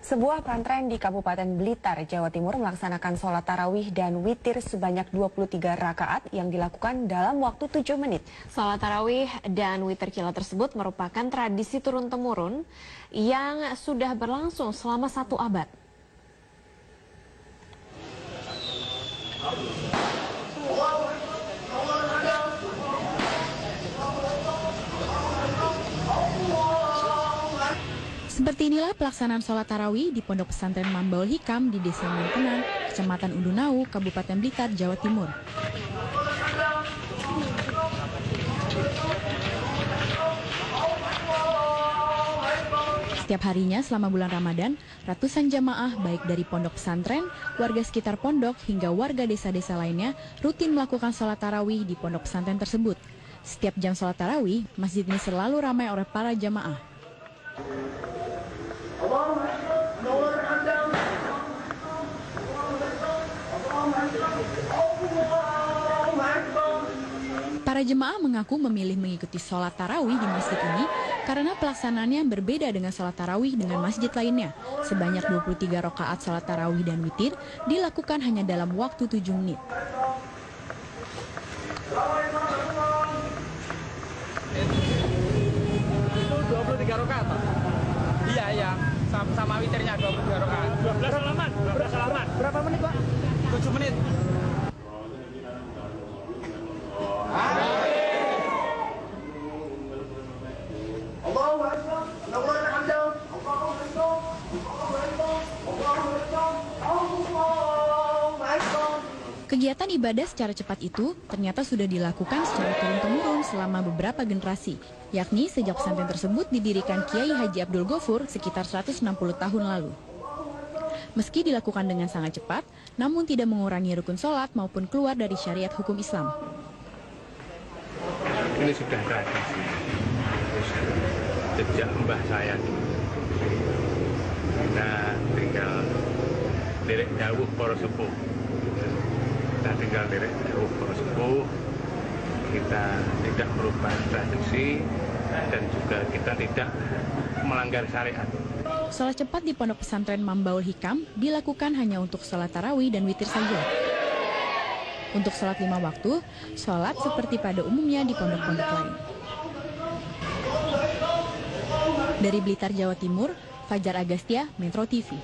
Sebuah pesantren di Kabupaten Blitar, Jawa Timur melaksanakan sholat tarawih dan witir sebanyak 23 rakaat yang dilakukan dalam waktu 7 menit. Sholat tarawih dan witir kilat tersebut merupakan tradisi turun-temurun yang sudah berlangsung selama 1 abad. Seperti inilah pelaksanaan sholat tarawih di Pondok Pesantren Mambaul Hikam di Desa Mantenan, Kecamatan Undunau, Kabupaten Blitar, Jawa Timur. Setiap harinya selama bulan Ramadan, ratusan jamaah baik dari pondok pesantren, warga sekitar pondok hingga warga desa-desa lainnya rutin melakukan sholat tarawih di pondok pesantren tersebut. Setiap jam sholat tarawih, masjid ini selalu ramai oleh para jamaah. Para jemaah mengaku memilih mengikuti sholat tarawih di masjid ini karena pelaksanaannya berbeda dengan sholat tarawih dengan masjid lainnya. Sebanyak 23 rakaat sholat tarawih dan witir dilakukan hanya dalam waktu 7 menit. Itu 23 rakaat, Pak? Iya. Sama witirnya 23 rakaat. 12 salaman. Berapa menit, Pak? 7 menit. Kegiatan ibadah secara cepat itu ternyata sudah dilakukan secara turun-temurun selama beberapa generasi, yakni sejak pesantren tersebut didirikan Kiai Haji Abdul Ghafur sekitar 160 tahun lalu. Meski dilakukan dengan sangat cepat, namun tidak mengurangi rukun sholat maupun keluar dari syariat hukum Islam. Ini sudah tradisi sejak mbah saya dulu. Kita tinggal lirik dawuh para sepuh. Kita tidak merubah tradisi dan juga kita tidak melanggar syariat. Sholat cepat di Pondok Pesantren Mambaul Hikam dilakukan hanya untuk sholat tarawih dan witir saja. Untuk sholat 5 waktu, sholat seperti pada umumnya di pondok-pondok lain. Dari Blitar, Jawa Timur, Fajar Agastya, Metro TV.